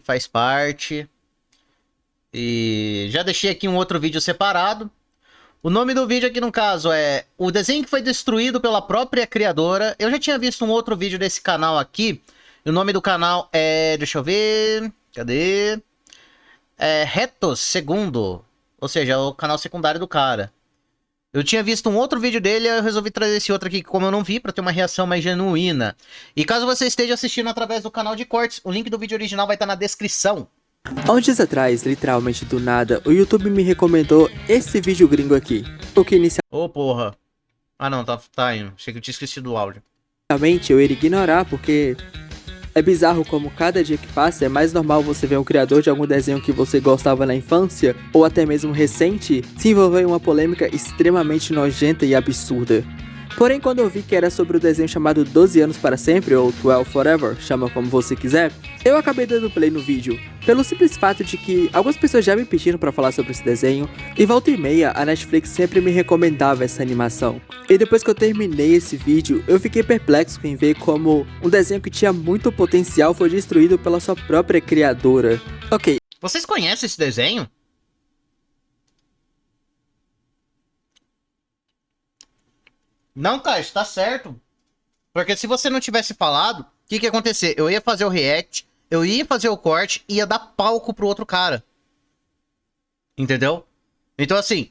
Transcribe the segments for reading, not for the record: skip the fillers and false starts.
faz parte. E já deixei aqui um outro vídeo separado. O nome do vídeo aqui no caso é O Desenho que Foi Destruído pela Própria Criadora. Eu já tinha visto um outro vídeo desse canal aqui. E o nome do canal é... deixa eu ver... cadê? É Retos Segundo. Ou seja, é o canal secundário do cara. Eu tinha visto um outro vídeo dele, eu resolvi trazer esse outro aqui, como eu não vi, pra ter uma reação mais genuína. E caso você esteja assistindo através do canal de cortes, o link do vídeo original vai estar na descrição. Há uns dias atrás, literalmente do nada, o YouTube me recomendou esse vídeo gringo aqui. O que Ô, porra. Ah, não, tá indo. Achei que eu tinha esquecido o áudio. inicialmente eu iria ignorar, porque é bizarro como cada dia que passa é mais normal você ver um criador de algum desenho que você gostava na infância, ou até mesmo recente, se envolver em uma polêmica extremamente nojenta e absurda. Porém, quando eu vi que era sobre o desenho chamado 12 anos para sempre, ou 12 Forever, chama como você quiser, eu acabei dando play no vídeo, pelo simples fato de que algumas pessoas já me pediram para falar sobre esse desenho, e volta e meia a Netflix sempre me recomendava essa animação. E depois que eu terminei esse vídeo, eu fiquei perplexo em ver como um desenho que tinha muito potencial foi destruído pela sua própria criadora. Ok. Vocês conhecem esse desenho? Não, cara, tá certo. Porque se você não tivesse falado, o que ia acontecer? Eu ia fazer o react, eu ia fazer o corte e ia dar palco pro outro cara. Entendeu? Então assim,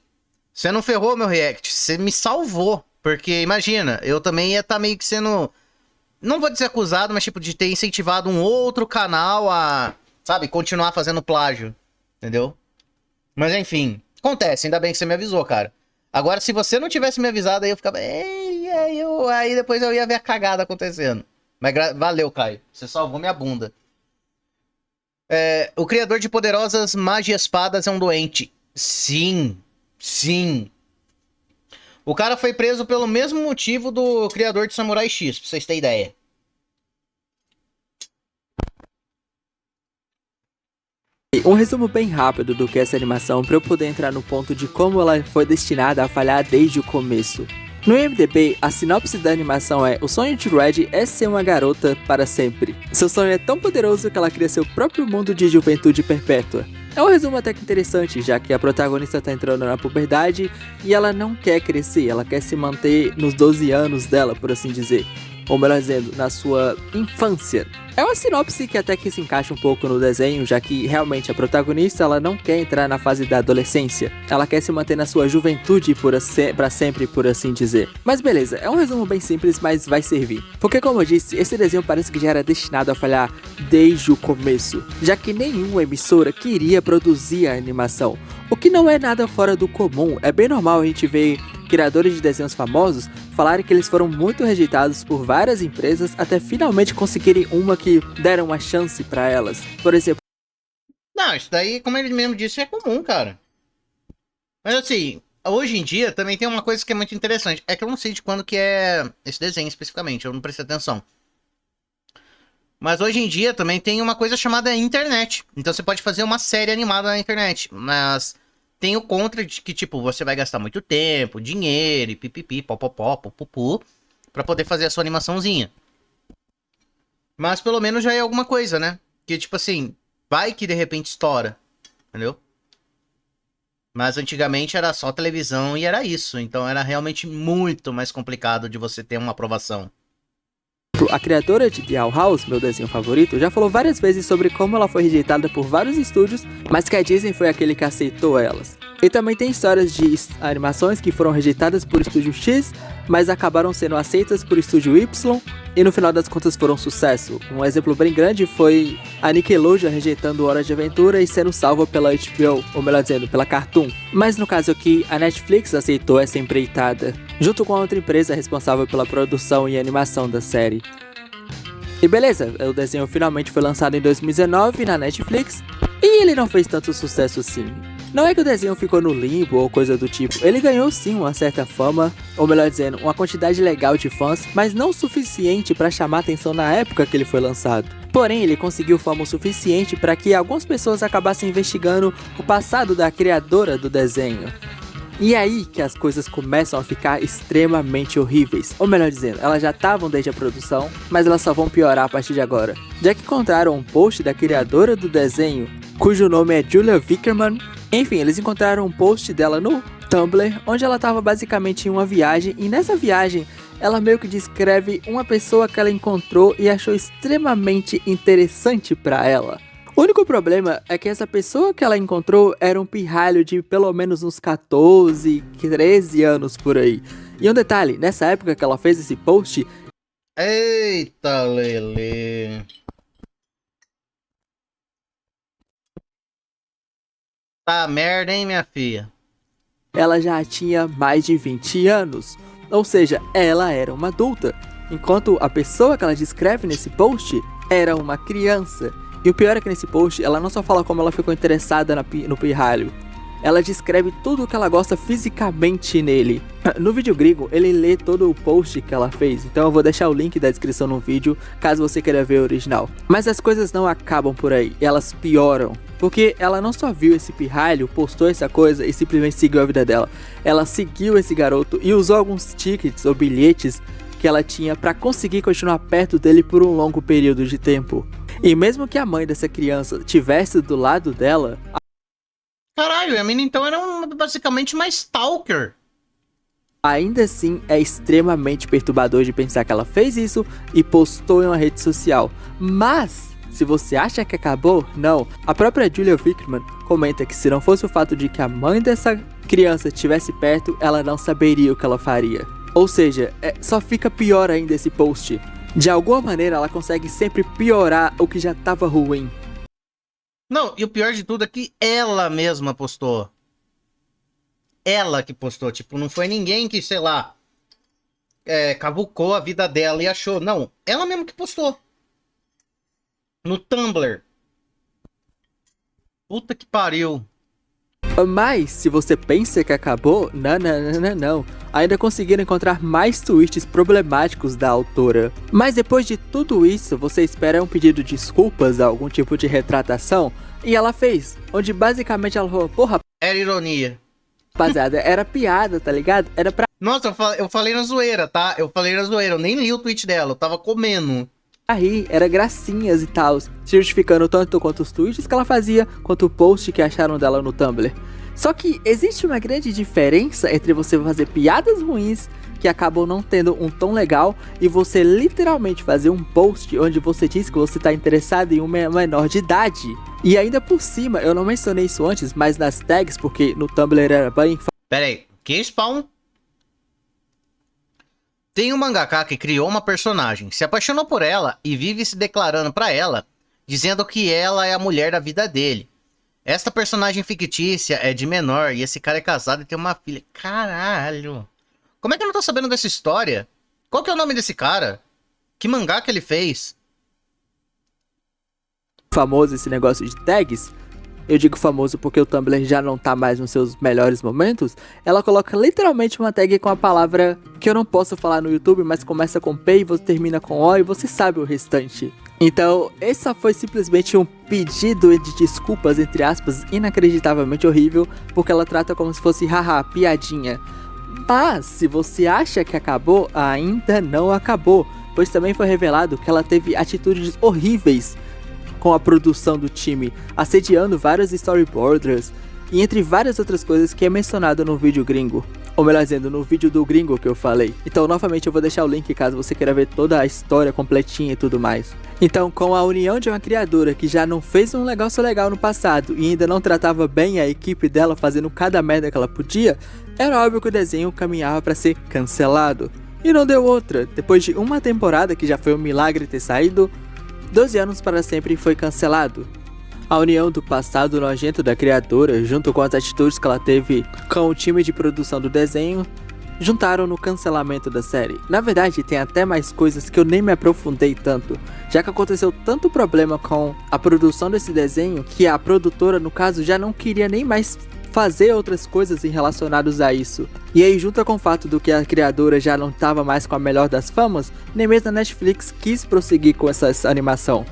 você não ferrou meu react, você me salvou. Porque imagina, eu também ia estar meio que sendo... não vou dizer acusado, mas tipo, de ter incentivado um outro canal a, sabe, continuar fazendo plágio. Entendeu? Mas enfim, acontece, ainda bem que você me avisou, cara. Agora, se você não tivesse me avisado, aí eu ficava... aí depois eu ia ver a cagada acontecendo. Mas valeu, Caio. Você salvou minha bunda. O criador de Poderosas Magia Espadas é um doente. Sim. Sim. O cara foi preso pelo mesmo motivo do criador de Samurai X, pra vocês terem ideia. Um resumo bem rápido do que é essa animação para eu poder entrar no ponto de como ela foi destinada a falhar desde o começo. No IMDb, a sinopse da animação é: o sonho de Red é ser uma garota para sempre. Seu sonho é tão poderoso que ela cria seu próprio mundo de juventude perpétua. É um resumo até que interessante, já que a protagonista está entrando na puberdade e ela não quer crescer, ela quer se manter nos 12 anos dela, por assim dizer. Ou melhor dizendo, na sua infância. É uma sinopse que até que se encaixa um pouco no desenho, já que realmente a protagonista ela não quer entrar na fase da adolescência. Ela quer se manter na sua juventude pra sempre, por assim dizer. Mas beleza, é um resumo bem simples, mas vai servir. Porque como eu disse, esse desenho parece que já era destinado a falhar desde o começo, já que nenhuma emissora queria produzir a animação. O que não é nada fora do comum, é bem normal a gente ver criadores de desenhos famosos falarem que eles foram muito rejeitados por várias empresas até finalmente conseguirem uma que deram uma chance pra elas. Por exemplo... Não, isso daí, como ele mesmo disse, é comum, cara. Mas assim, hoje em dia também tem uma coisa que é muito interessante. É que eu não sei de quando que é esse desenho especificamente, eu não prestei atenção. Mas hoje em dia também tem uma coisa chamada internet. Então você pode fazer uma série animada na internet. Mas tem o contra de que, tipo, você vai gastar muito tempo, dinheiro, e pipipi, popopó, pupupu, pra poder fazer a sua animaçãozinha. Mas pelo menos já é alguma coisa, né? Que, tipo assim, vai que de repente estoura, entendeu? Mas antigamente era só televisão e era isso. Então era realmente muito mais complicado de você ter uma aprovação. A criadora de The Owl House, meu desenho favorito, já falou várias vezes sobre como ela foi rejeitada por vários estúdios, mas que a Disney foi aquele que aceitou elas. E também tem histórias de animações que foram rejeitadas por estúdio X, mas acabaram sendo aceitas por estúdio Y, e no final das contas foram um sucesso. Um exemplo bem grande foi a Nickelodeon rejeitando Hora de Aventura e sendo salva pela HBO, ou melhor dizendo, pela Cartoon. Mas no caso aqui, a Netflix aceitou essa empreitada, junto com a outra empresa responsável pela produção e animação da série. E beleza, o desenho finalmente foi lançado em 2019 na Netflix, e ele não fez tanto sucesso assim. Não é que o desenho ficou no limbo ou coisa do tipo, ele ganhou sim uma certa fama, ou melhor dizendo, uma quantidade legal de fãs, mas não suficiente para chamar atenção na época que ele foi lançado. Porém, ele conseguiu fama o suficiente para que algumas pessoas acabassem investigando o passado da criadora do desenho. E é aí que as coisas começam a ficar extremamente horríveis. Ou melhor dizendo, elas já estavam desde a produção, mas elas só vão piorar a partir de agora. Já que encontraram um post da criadora do desenho, cujo nome é Julia Vickerman. Enfim, eles encontraram um post dela no Tumblr, onde ela estava basicamente em uma viagem, e nessa viagem ela meio que descreve uma pessoa que ela encontrou e achou extremamente interessante para ela. O único problema é que essa pessoa que ela encontrou era um pirralho de pelo menos uns 14, 13 anos por aí. E um detalhe, nessa época que ela fez esse post... Eita, Lele. Tá merda, hein, minha filha? Ela já tinha mais de 20 anos. Ou seja, ela era uma adulta. Enquanto a pessoa que ela descreve nesse post era uma criança. E o pior é que nesse post, ela não só fala como ela ficou interessada no pirralho, ela descreve tudo o que ela gosta fisicamente nele. No vídeo gringo, ele lê todo o post que ela fez, então eu vou deixar o link da descrição no vídeo, caso você queira ver o original. Mas as coisas não acabam por aí, elas pioram. Porque ela não só viu esse pirralho, postou essa coisa e simplesmente seguiu a vida dela. Ela seguiu esse garoto e usou alguns tickets ou bilhetes que ela tinha para conseguir continuar perto dele por um longo período de tempo. E mesmo que a mãe dessa criança tivesse do lado dela... Caralho, a mina então era basicamente uma stalker. Ainda assim, é extremamente perturbador de pensar que ela fez isso e postou em uma rede social. Mas, se você acha que acabou, não. A própria Julia Vickerman comenta que se não fosse o fato de que a mãe dessa criança estivesse perto, ela não saberia o que ela faria. Ou seja, só fica pior ainda esse post. De alguma maneira, ela consegue sempre piorar o que já estava ruim. Não, e o pior de tudo é que ela mesma postou. Ela que postou, tipo, não foi ninguém que, sei lá, cavucou a vida dela e achou. Não, ela mesma que postou. No Tumblr. Puta que pariu. Mas, se você pensa que acabou, não. Ainda conseguiram encontrar mais tweets problemáticos da autora. Mas depois de tudo isso, você espera um pedido de desculpas, algum tipo de retratação? E ela fez, onde basicamente ela falou, porra... Era ironia. Rapaziada, era piada, tá ligado? Era pra... Nossa, eu falei na zoeira, tá? Eu falei na zoeira, eu nem li o tweet dela, eu tava comendo. Aí, era gracinhas e tal, se justificando tanto quanto os tweets que ela fazia, quanto o post que acharam dela no Tumblr. Só que existe uma grande diferença entre você fazer piadas ruins, que acabam não tendo um tom legal, e você literalmente fazer um post onde você diz que você está interessado em um menor de idade. E ainda por cima, eu não mencionei isso antes, mas nas tags, porque no Tumblr era bem... Pera aí, que spawn? Tem um mangaka que criou uma personagem, se apaixonou por ela e vive se declarando pra ela, dizendo que ela é a mulher da vida dele. Esta personagem fictícia é de menor e esse cara é casado e tem uma filha. Caralho. Como é que eu não tô sabendo dessa história? Qual que é o nome desse cara? Que mangá que ele fez? Famoso esse negócio de tags. Eu digo famoso porque o Tumblr já não tá mais nos seus melhores momentos. Ela coloca literalmente uma tag com a palavra que eu não posso falar no YouTube, mas começa com P e você termina com O e você sabe o restante. Então, essa foi simplesmente um pedido de desculpas, entre aspas, inacreditavelmente horrível, porque ela trata como se fosse haha, piadinha. Mas, se você acha que acabou, ainda não acabou, pois também foi revelado que ela teve atitudes horríveis com a produção do time, assediando vários storyboarders e entre várias outras coisas que é mencionado no vídeo gringo. Ou melhor dizendo, no vídeo do gringo que eu falei. Então, novamente, eu vou deixar o link caso você queira ver toda a história completinha e tudo mais. Então, com a união de uma criadora que já não fez um negócio legal no passado e ainda não tratava bem a equipe dela fazendo cada merda que ela podia, era óbvio que o desenho caminhava para ser cancelado. E não deu outra. Depois de uma temporada, que já foi um milagre ter saído, 12 anos para sempre foi cancelado. A união do passado nojento da criadora, junto com as atitudes que ela teve com o time de produção do desenho, juntaram no cancelamento da série. Na verdade, tem até mais coisas que eu nem me aprofundei tanto, já que aconteceu tanto problema com a produção desse desenho, que a produtora, no caso, já não queria nem mais fazer outras coisas relacionadas a isso. E aí, junto com o fato do que a criadora já não estava mais com a melhor das famas, nem mesmo a Netflix quis prosseguir com essa animação.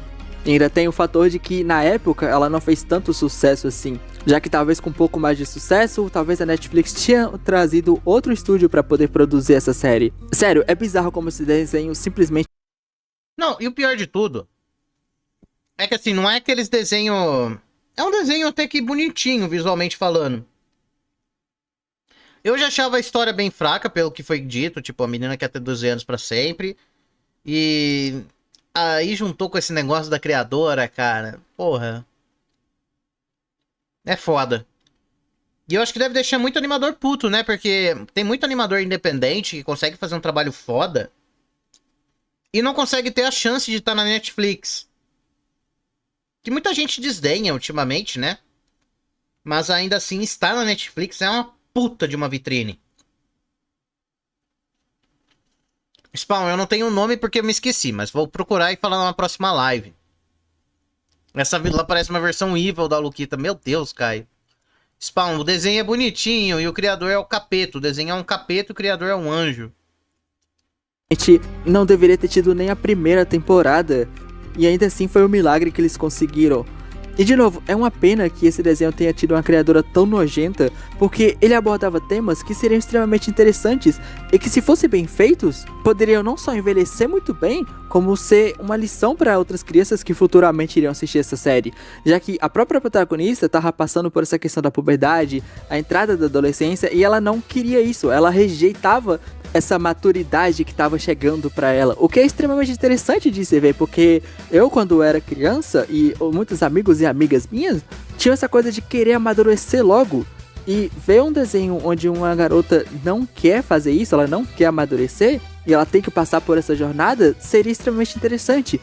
E ainda tem o fator de que na época ela não fez tanto sucesso assim, já que talvez com um pouco mais de sucesso, talvez a Netflix tinha trazido outro estúdio pra poder produzir essa série. Sério, é bizarro como esse desenho simplesmente... Não, e o pior de tudo é que assim, não é aqueles desenhos... É um desenho até que bonitinho, visualmente falando. Eu já achava a história bem fraca, pelo que foi dito, tipo, a menina quer ter 12 anos pra sempre. E aí juntou com esse negócio da criadora, cara. Porra. É foda. E eu acho que deve deixar muito animador puto, né? Porque tem muito animador independente que consegue fazer um trabalho foda e não consegue ter a chance de estar na Netflix. Que muita gente desdenha ultimamente, né? Mas ainda assim, estar na Netflix é uma puta de uma vitrine. Spawn, eu não tenho o nome porque eu me esqueci, mas vou procurar e falar numa próxima live. Essa vila parece uma versão evil da Luquita. Meu Deus, Caio. Spawn, o desenho é bonitinho e o criador é o capeta. O desenho é um capeta e o criador é um anjo. não deveria ter tido nem a primeira temporada. E ainda assim foi um milagre que eles conseguiram. E de novo, é uma pena que esse desenho tenha tido uma criadora tão nojenta, porque ele abordava temas que seriam extremamente interessantes e que, se fossem bem feitos, poderiam não só envelhecer muito bem, como ser uma lição para outras crianças que futuramente iriam assistir essa série, já que a própria protagonista estava passando por essa questão da puberdade, a entrada da adolescência, e ela não queria isso, ela rejeitava essa maturidade que estava chegando para ela, o que é extremamente interessante de se ver, porque eu, quando era criança, e muitos amigos e amigas minhas tinham essa coisa de querer amadurecer logo, e ver um desenho onde uma garota não quer fazer isso, ela não quer amadurecer, e ela tem que passar por essa jornada, seria extremamente interessante.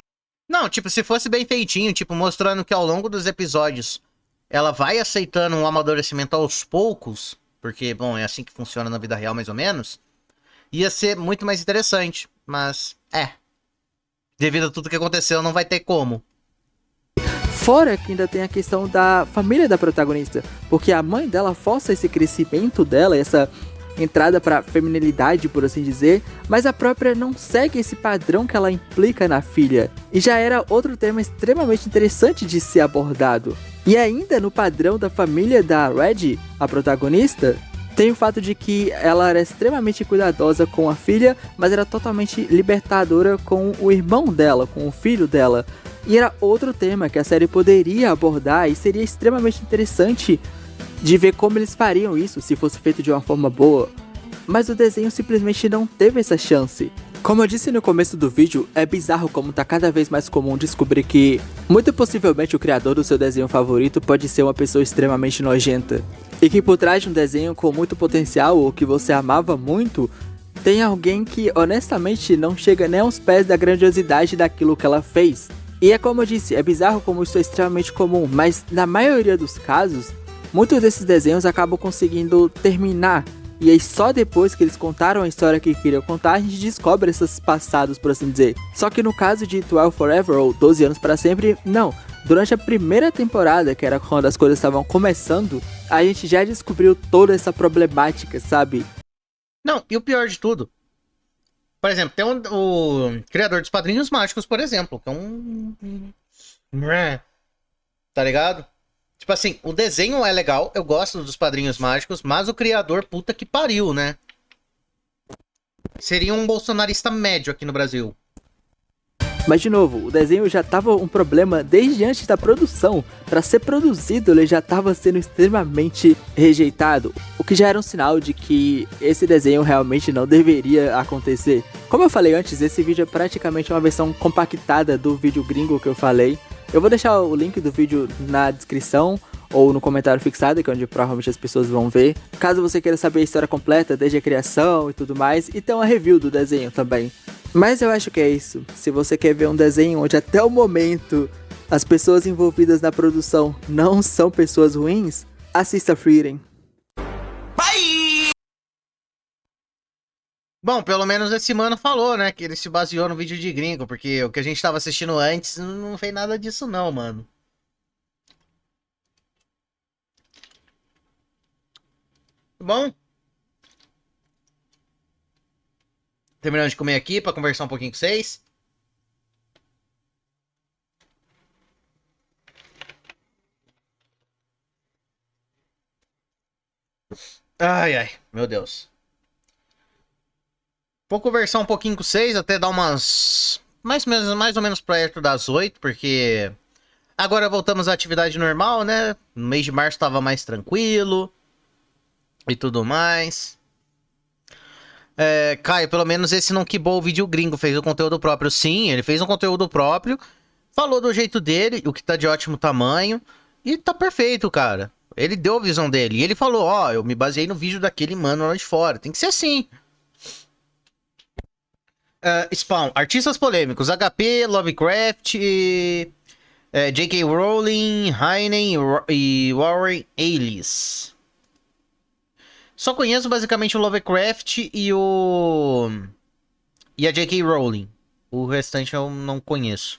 Não, tipo, se fosse bem feitinho, tipo, mostrando que ao longo dos episódios ela vai aceitando um amadurecimento aos poucos, porque, bom, é assim que funciona na vida real, mais ou menos, ia ser muito mais interessante, mas devido a tudo que aconteceu, não vai ter como. Fora que ainda tem a questão da família da protagonista, porque a mãe dela força esse crescimento dela, essa entrada pra feminilidade, por assim dizer, mas a própria não segue esse padrão que ela implica na filha. E já era outro tema extremamente interessante de ser abordado. E ainda no padrão da família da Red, a protagonista, tem o fato de que ela era extremamente cuidadosa com a filha, mas era totalmente libertadora com o irmão dela, com o filho dela. E era outro tema que a série poderia abordar e seria extremamente interessante de ver como eles fariam isso se fosse feito de uma forma boa. Mas o desenho simplesmente não teve essa chance. Como eu disse no começo do vídeo, é bizarro como tá cada vez mais comum descobrir que, muito possivelmente, o criador do seu desenho favorito pode ser uma pessoa extremamente nojenta. E que por trás de um desenho com muito potencial, ou que você amava muito, tem alguém que honestamente não chega nem aos pés da grandiosidade daquilo que ela fez. E é como eu disse, é bizarro como isso é extremamente comum, mas na maioria dos casos, muitos desses desenhos acabam conseguindo terminar. E aí só depois que eles contaram a história que queriam contar, a gente descobre esses passados, por assim dizer. Só que no caso de 12 Forever, ou 12 anos para sempre, não. Durante a primeira temporada, que era quando as coisas estavam começando, a gente já descobriu toda essa problemática, sabe? Não, e o pior de tudo, por exemplo, tem o criador dos Padrinhos Mágicos, por exemplo, que é tá ligado? Tipo assim, o desenho é legal, eu gosto dos Padrinhos Mágicos, mas o criador, puta que pariu, né? Seria um bolsonarista médio aqui no Brasil. Mas de novo, o desenho já tava um problema desde antes da produção. Para ser produzido, ele já estava sendo extremamente rejeitado, o que já era um sinal de que esse desenho realmente não deveria acontecer. Como eu falei antes, esse vídeo é praticamente uma versão compactada do vídeo gringo que eu falei. Eu vou deixar o link do vídeo na descrição ou no comentário fixado, que é onde provavelmente as pessoas vão ver. Caso você queira saber a história completa, desde a criação e tudo mais, e tem uma review do desenho também. Mas eu acho que é isso. Se você quer ver um desenho onde até o momento as pessoas envolvidas na produção não são pessoas ruins, assista Frieren. Bom, pelo menos esse mano falou, né, que ele se baseou no vídeo de gringo, porque o que a gente tava assistindo antes não fez nada disso não, mano. Bom, terminando de comer aqui pra conversar um pouquinho com vocês. Ai, ai, meu Deus. Vou conversar um pouquinho com vocês, até dar umas... mais ou menos perto das 8, porque... Agora voltamos à atividade normal, né? No mês de março tava mais tranquilo e tudo mais. Caio, pelo menos esse não quibou o vídeo gringo, fez o conteúdo próprio. Sim, ele fez um conteúdo próprio, falou do jeito dele, o que tá de ótimo tamanho, e tá perfeito, cara. Ele deu a visão dele, e ele falou, ó, eu me baseei no vídeo daquele mano lá de fora. Tem que ser assim. Spawn, artistas polêmicos, HP, Lovecraft, J.K. Rowling, Heinen e Warren Ellis. Só conheço basicamente o Lovecraft e a J.K. Rowling. O restante eu não conheço.